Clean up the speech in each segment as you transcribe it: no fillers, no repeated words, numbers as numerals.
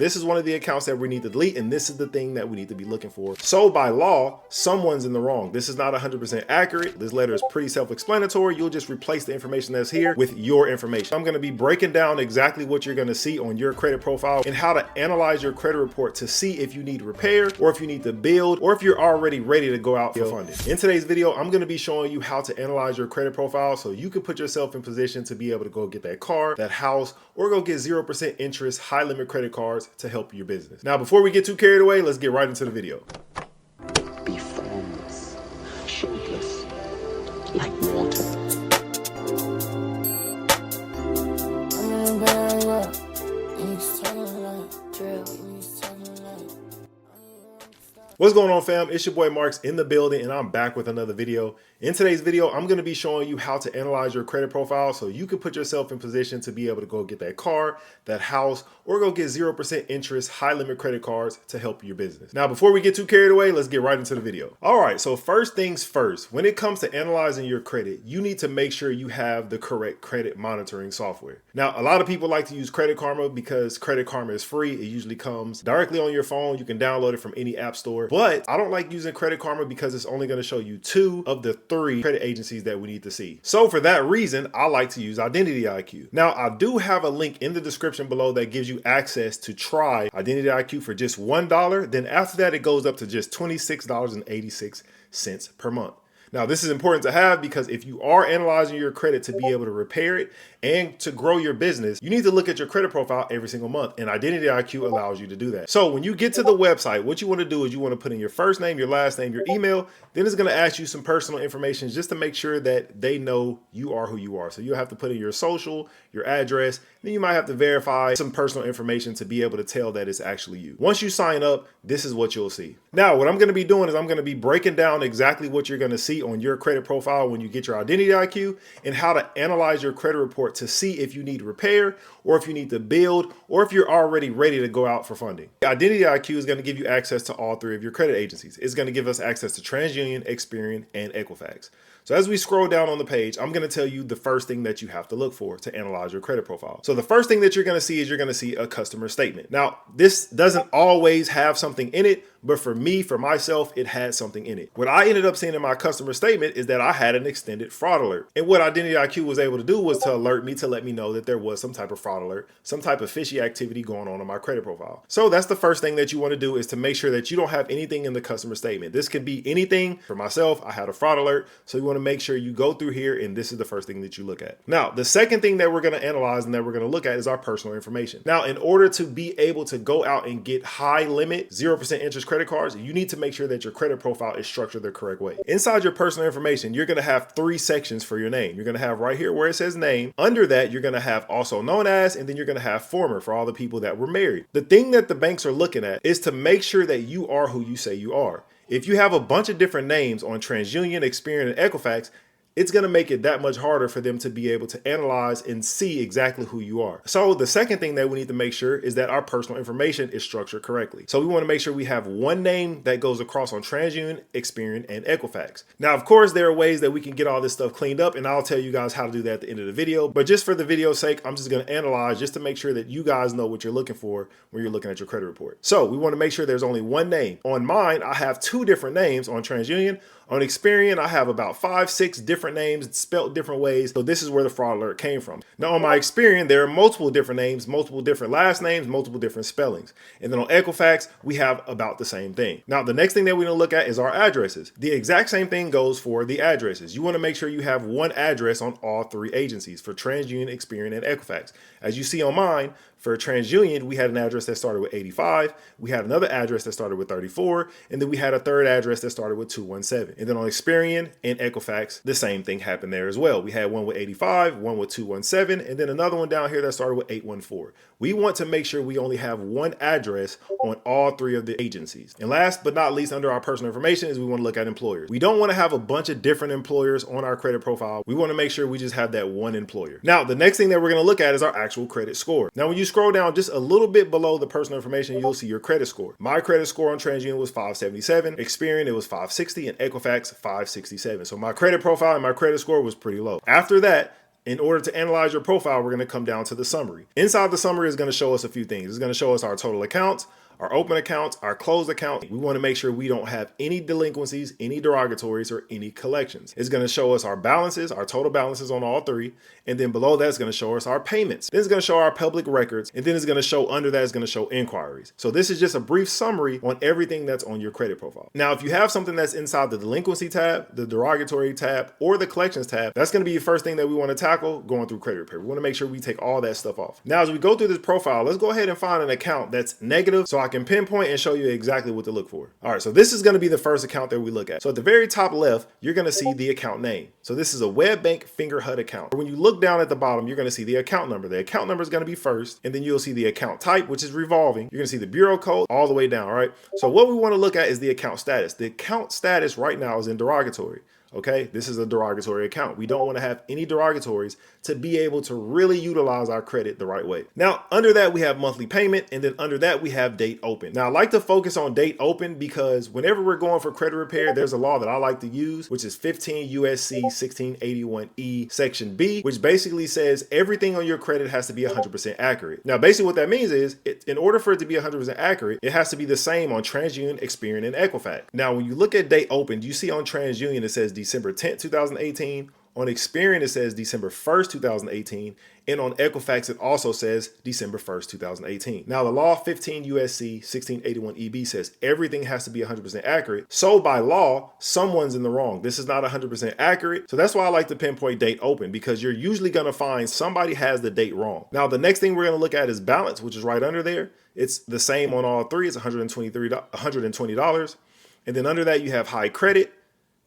This is one of the accounts that we need to delete, and this is the thing that we need to be looking for. So by law, someone's in the wrong. This is not 100% accurate. This letter is pretty self-explanatory. You'll just replace the information that's here with your information. I'm gonna be breaking down exactly what you're gonna see on your credit profile and how to analyze your credit report to see if you need repair or if you need to build or if you're already ready to go out for funding. In today's video, I'm gonna be showing you how to analyze your credit profile so you can put yourself in position to be able to go get that car, that house, or go get 0% interest, high limit credit cards to help your business. Now, before we get too carried away, let's get right into the video. Be formless, shapeless, like water. What's going on, fam? It's your boy Marks in the building, and I'm back with another video. In today's video, I'm going to be showing you how to analyze your credit profile so you can put yourself in position to be able to go get that car, that house, or go get 0% interest, high limit credit cards to help your business. Now, before we get too carried away, let's get right into the video. All right, so first things first, when it comes to analyzing your credit, you need to make sure you have the correct credit monitoring software. Now, a lot of people like to use Credit Karma because Credit Karma is free. It usually comes directly on your phone. You can download it from any app store. But I don't like using Credit Karma because it's only going to show you 2 of the 3 credit agencies that we need to see. So for that reason, I like to use Identity IQ. Now, I do have a link in the description below that gives you access to try Identity IQ for just $1. Then after that, it goes up to just $26.86 per month. Now, this is important to have because if you are analyzing your credit to be able to repair it and to grow your business, you need to look at your credit profile every single month, and Identity IQ allows you to do that. So when you get to the website, what you want to do is you want to put in your first name, your last name, your email. Then it's going to ask you some personal information just to make sure that they know you are who you are. So you'll have to put in your social, your address, then you might have to verify some personal information to be able to tell that it's actually you. Once you sign up, this is what you'll see. Now, what I'm going to be doing is I'm going to be breaking down exactly what you're going to see on your credit profile when you get your Identity IQ and how to analyze your credit report to see if you need repair or if you need to build or if you're already ready to go out for funding. Identity IQ is going to give you access to all 3 of your credit agencies. It's going to give us access to TransUnion, Experian, and Equifax. So as we scroll down on the page, I'm going to tell you the first thing that you have to look for to analyze your credit profile. So the first thing that you're going to see is you're going to see a customer statement. Now, this doesn't always have something in it, but for me, for myself, it had something in it. What I ended up seeing in my customer statement is that I had an extended fraud alert. And what Identity IQ was able to do was to alert me to let me know that there was some type of fraud alert, some type of fishy activity going on my credit profile. So that's the first thing that you want to do is to make sure that you don't have anything in the customer statement. This could be anything. For myself, I had a fraud alert. So you want to make sure you go through here and this is the first thing that you look at. Now, the second thing that we're going to analyze and that we're going to look at is our personal information. Now, in order to be able to go out and get high limit, 0% interest credit cards, you need to make sure that your credit profile is structured the correct way. Inside your personal information, you're going to have 3 sections for your name. You're going to have right here where it says name. Under that, you're going to have also known as, and then you're going to have former for all the people that were married. The thing that the banks are looking at is to make sure that you are who you say you are. If you have a bunch of different names on TransUnion, Experian, and Equifax, it's going to make it that much harder for them to be able to analyze and see exactly who you are. So the second thing that we need to make sure is that our personal information is structured correctly. So we want to make sure we have one name that goes across on TransUnion, Experian, and Equifax. Now, of course, there are ways that we can get all this stuff cleaned up, and I'll tell you guys how to do that at the end of the video. But just for the video's sake, I'm just going to analyze just to make sure that you guys know what you're looking for when you're looking at your credit report. So we want to make sure there's only one name. On mine, I have 2 different names on TransUnion. On Experian, I have about 5, 6 different names spelled different ways. So this is where the fraud alert came from. Now on my Experian, there are multiple different names, multiple different last names, multiple different spellings. And then on Equifax, we have about the same thing. Now, the next thing that we're gonna look at is our addresses. The exact same thing goes for the addresses. You wanna make sure you have one address on all 3 agencies for TransUnion, Experian, and Equifax. As you see on mine, for TransUnion, we had an address that started with 85. We had another address that started with 34. And then we had a third address that started with 217. And then on Experian and Equifax, the same thing happened there as well. We had one with 85, one with 217, and then another one down here that started with 814. We want to make sure we only have one address on all 3 of the agencies. And last but not least, under our personal information is we want to look at employers. We don't want to have a bunch of different employers on our credit profile. We want to make sure we just have that one employer. Now, the next thing that we're going to look at is our actual credit score. Now, when you scroll down just a little bit below the personal information, you'll see your credit score. My credit score on TransUnion was 577, Experian it was 560, and Equifax 567. So my credit profile and my credit score was pretty low. After that, In order to analyze your profile, we're going to come down to the summary. Inside the summary is going to show us a few things. It's going to show us our total accounts, our open accounts, our closed accounts. We want to make sure we don't have any delinquencies, any derogatories, or any collections. It's going to show us our balances, our total balances on all three. And then below that, it's going to show us our payments. Then it's going to show our public records. And then it's going to show under that, it's going to show inquiries. So this is just a brief summary on everything that's on your credit profile. Now, if you have something that's inside the delinquency tab, the derogatory tab, or the collections tab, that's going to be the first thing that we want to tackle going through credit repair. We want to make sure we take all that stuff off. Now, as we go through this profile, let's go ahead and find an account that's negative so I can pinpoint and show you exactly what to look for. All right, so this is going to be the first account that we look at. So at the very top left, you're going to see the account name. So this is a WebBank Fingerhut account. When you look down at the bottom, you're going to see the account number. The account number is going to be first, and then you'll see the account type, which is revolving. You're going to see the bureau code all the way down, all right? So what we want to look at is the account status. The account status right now is in derogatory. Okay, this is a derogatory account. We don't want to have any derogatories to be able to really utilize our credit the right way. Now, under that, we have monthly payment, and then under that, we have date open. Now, I like to focus on date open because whenever we're going for credit repair, there's a law that I like to use, which is 15 USC 1681E section B, which basically says everything on your credit has to be 100% accurate. Now, basically what that means is in order for it to be 100% accurate, it has to be the same on TransUnion, Experian, and Equifax. Now, when you look at date open, you see on TransUnion, it says December 10th, 2018. On Experian, it says December 1st, 2018. And on Equifax, it also says December 1st, 2018. Now, the law 15 USC 1681EB says everything has to be 100% accurate. So by law, someone's in the wrong. This is not 100% accurate. So that's why I like to pinpoint date open, because you're usually going to find somebody has the date wrong. Now, the next thing we're going to look at is balance, which is right under there. It's the same on all three. It's $120. And then under that, you have high credit.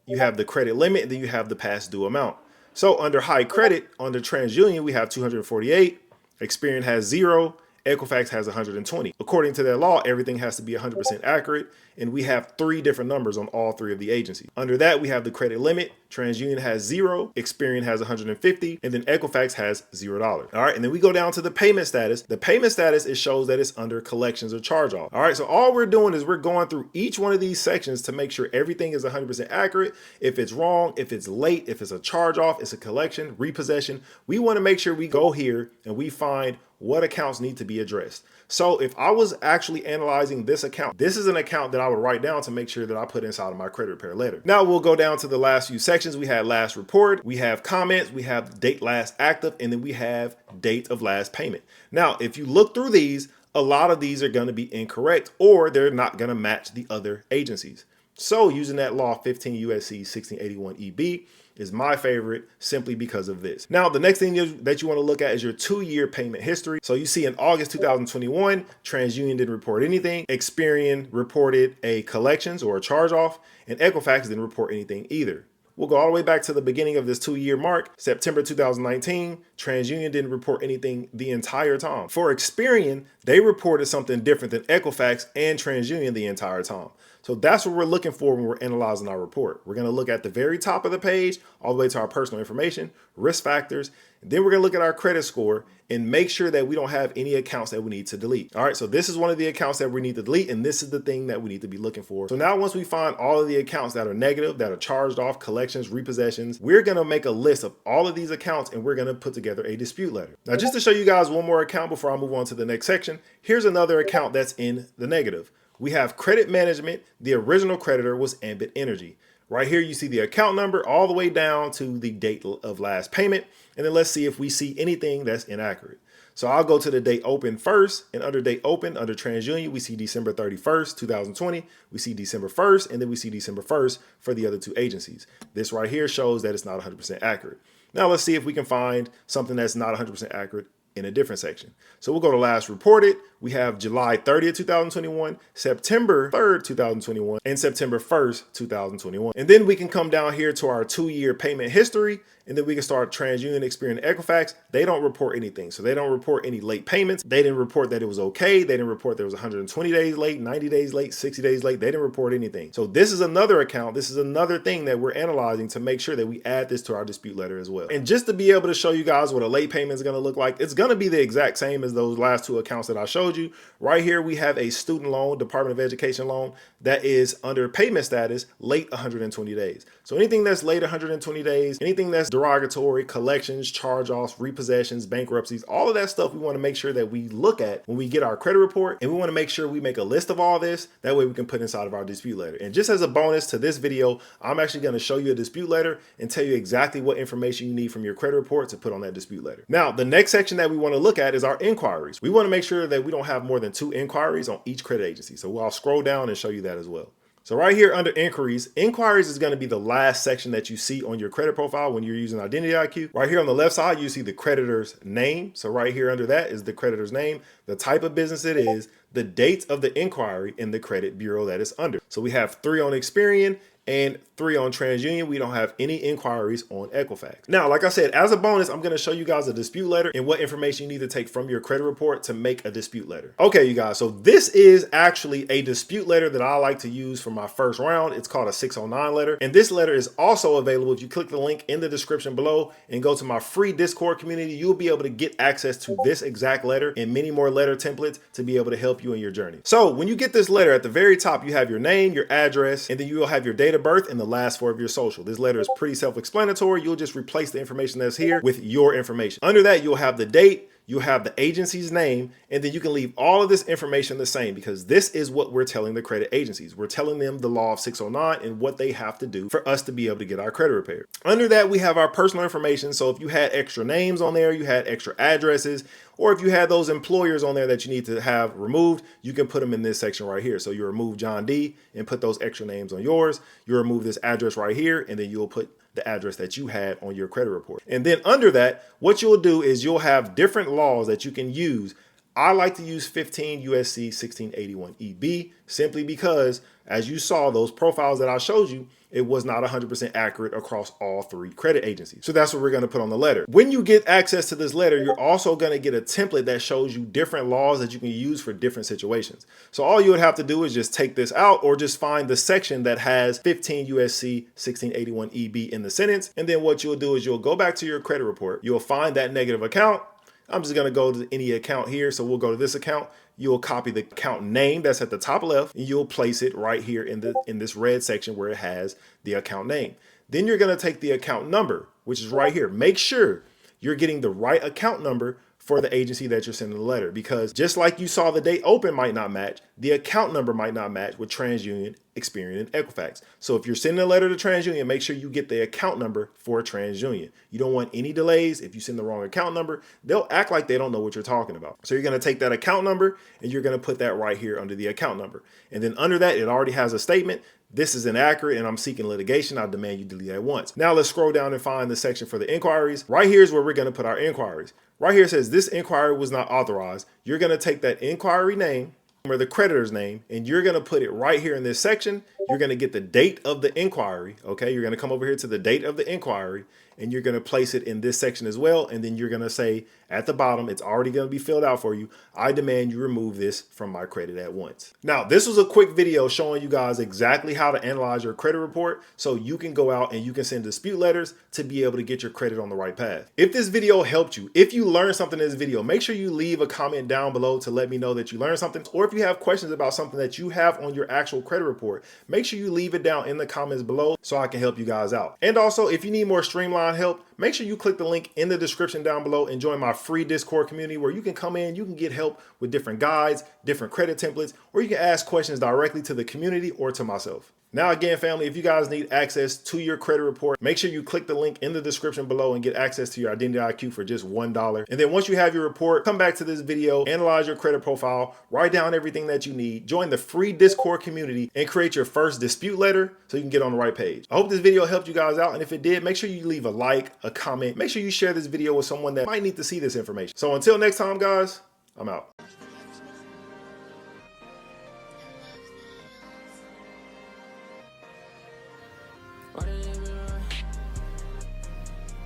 You have the credit limit, and then you have the past due amount. So under high credit, under TransUnion, we have 248. Experian has 0. Equifax has 120. According to their law, everything has to be 100% accurate, and we have 3 different numbers on all 3 of the agencies. Under that, we have the credit limit. TransUnion has 0, Experian has 150, and then Equifax has $0. All right, and then we go down to the payment status. The payment status, it shows that it's under collections or charge off. All right, so all we're doing is we're going through each one of these sections to make sure everything is 100% accurate. If it's wrong, if it's late, if it's a charge off, it's a collection, repossession, we want to make sure we go here and we find what accounts need to be addressed. So if I was actually analyzing this account, this is an account that I would write down to make sure that I put inside of my credit repair letter. Now we'll go down to the last few sections. We have last report, we have comments, we have date last active, and then we have date of last payment. Now, if you look through these, a lot of these are going to be incorrect, or they're not going to match the other agencies. So using that law 15 USC 1681EB is my favorite simply because of this. Now, the next thing that you want to look at is your 2-year payment history. So you see in August 2021, TransUnion didn't report anything. Experian reported a collections or a charge off, and Equifax didn't report anything either. We'll go all the way back to the beginning of this 2-year mark, September 2019. TransUnion didn't report anything the entire time. For Experian, they reported something different than Equifax and TransUnion the entire time. So that's what we're looking for when we're analyzing our report. We're going to look at the very top of the page, all the way to our personal information, risk factors. And then we're going to look at our credit score and make sure that we don't have any accounts that we need to delete. All right, so this is one of the accounts that we need to delete, and this is the thing that we need to be looking for. So now once we find all of the accounts that are negative, that are charged off, collections, repossessions, we're going to make a list of all of these accounts, and we're going to put together a dispute letter. Now, just to show you guys one more account before I move on to the next section, here's another account that's in the negative. We have credit management. The original creditor was Ambit Energy. Right here, you see the account number all the way down to the date of last payment. And then let's see if we see anything that's inaccurate. So I'll go to the date open first, and under date open, under TransUnion, we see December 31st, 2020. We see December 1st, and then we see December 1st for the other 2 agencies. This right here shows that it's not 100% accurate. Now let's see if we can find something that's not 100% accurate in a different section. So we'll go to last reported. We have July 30th, 2021, September 3rd, 2021, and September 1st, 2021. And then we can come down here to our 2-year payment history, and then we can start TransUnion, Experian, Equifax. They don't report anything. So they don't report any late payments. They didn't report that it was okay. They didn't report there was 120 days late, 90 days late, 60 days late. They didn't report anything. So this is another account. This is another thing that we're analyzing to make sure that we add this to our dispute letter as well. And just to be able to show you guys what a late payment is going to look like, it's going to be the exact same as those last 2 accounts that I showed showed you, right here we have a student loan, Department of Education loan, that is under payment status late 120 days. So anything that's late 120 days, anything that's derogatory, collections, charge-offs, repossessions, bankruptcies, all of that stuff we want to make sure that we look at when we get our credit report, and we want to make sure we make a list of all this. That way we can put inside of our dispute letter. And just as a bonus to this video, I'm actually going to show you a dispute letter and tell you exactly what information you need from your credit report to put on that dispute letter. Now, the next section that we want to look at is our inquiries. We want to make sure that we don't have more than 2 inquiries on each credit agency. So I'll scroll down and show you that as well. So right here under inquiries is going to be the last section that you see on your credit profile when you're using Identity IQ. Right here on the left side, you see the creditor's name. So right here under that is the creditor's name, the type of business it is, the date of the inquiry, and the credit bureau that it's under. So we have 3 on Experian and 3 on TransUnion. We don't have any inquiries on Equifax. Now, like I said, as a bonus, I'm going to show you guys a dispute letter and what information you need to take from your credit report to make a dispute letter. Okay, you guys, so this is actually a dispute letter that I like to use for my first round. It's called a 609 letter. And this letter is also available if you click the link in the description below and go to my free Discord community. You'll be able to get access to this exact letter and many more letter templates to be able to help you in your journey. So when you get this letter, at the very top, you have your name, your address, and then you will have your date of birth and the last 4 of your social. This letter is pretty self-explanatory. You'll just replace the information that's here with your information. Under that, you'll have the date, you'll have the agency's name, and then you can leave all of this information the same, because this is what we're telling the credit agencies. We're telling them the law of 609 and what they have to do for us to be able to get our credit repaired. Under that, we have our personal information. So if you had extra names on there, you had extra addresses, or if you had those employers on there that you need to have removed, you can put them in this section right here. So you remove John D and put those extra names on yours. You remove this address right here, and then you'll put the address that you had on your credit report. And then under that, what you'll do is you'll have different laws that you can use. I like to use 15 USC 1681 EB simply because, as you saw, those profiles that I showed you, it was not 100% accurate across all 3 credit agencies. So that's what we're going to put on the letter. When you get access to this letter, you're also going to get a template that shows you different laws that you can use for different situations. So all you would have to do is just take this out, or just find the section that has 15 USC 1681 EB in the sentence. And then what you'll do is you'll go back to your credit report. You'll find that negative account. I'm just going to go to any account here. So we'll go to this account. You'll copy the account name that's at the top left, and you'll place it right here in this red section where it has the account name. Then you're going to take the account number, which is right here. Make sure you're getting the right account number for the agency that you're sending the letter, because just like you saw, the date open might not match, the account number might not match with TransUnion, Experian, and Equifax. So if you're sending a letter to TransUnion, make sure you get the account number for TransUnion. You don't want any delays. If you send the wrong account number, they'll act like they don't know what you're talking about. So you're going to take that account number and you're going to put that right here under the account number. And then under that, it already has a statement. This is inaccurate and I'm seeking litigation. I demand you delete at once. Now let's scroll down and find the section for the inquiries. Right here is where we're going to put our inquiries. Right here it says this inquiry was not authorized. You're going to take that inquiry name or the creditor's name, and you're going to put it right here in this section. You're going to get the date of the inquiry. Okay. You're going to come over here to the date of the inquiry, and you're going to place it in this section as well. And then you're going to say at the bottom, it's already going to be filled out for you. I demand you remove this from my credit at once. Now, this was a quick video showing you guys exactly how to analyze your credit report so you can go out and you can send dispute letters to be able to get your credit on the right path. If this video helped you, if you learned something in this video, make sure you leave a comment down below to let me know that you learned something. Or if you have questions about something that you have on your actual credit report, make sure you leave it down in the comments below so I can help you guys out. And also, if you need more streamlined help, make sure you click the link in the description down below and join my free Discord community where you can come in, you can get help with different guides, different credit templates, or you can ask questions directly to the community or to myself. Now, again, family, if you guys need access to your credit report, make sure you click the link in the description below and get access to your Identity IQ for just $1. And then once you have your report, come back to this video, analyze your credit profile, write down everything that you need, join the free Discord community, and create your first dispute letter so you can get on the right page. I hope this video helped you guys out. And if it did, make sure you leave a like, a comment. Make sure you share this video with someone that might need to see this information. So until next time, guys, I'm out.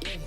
Yeah.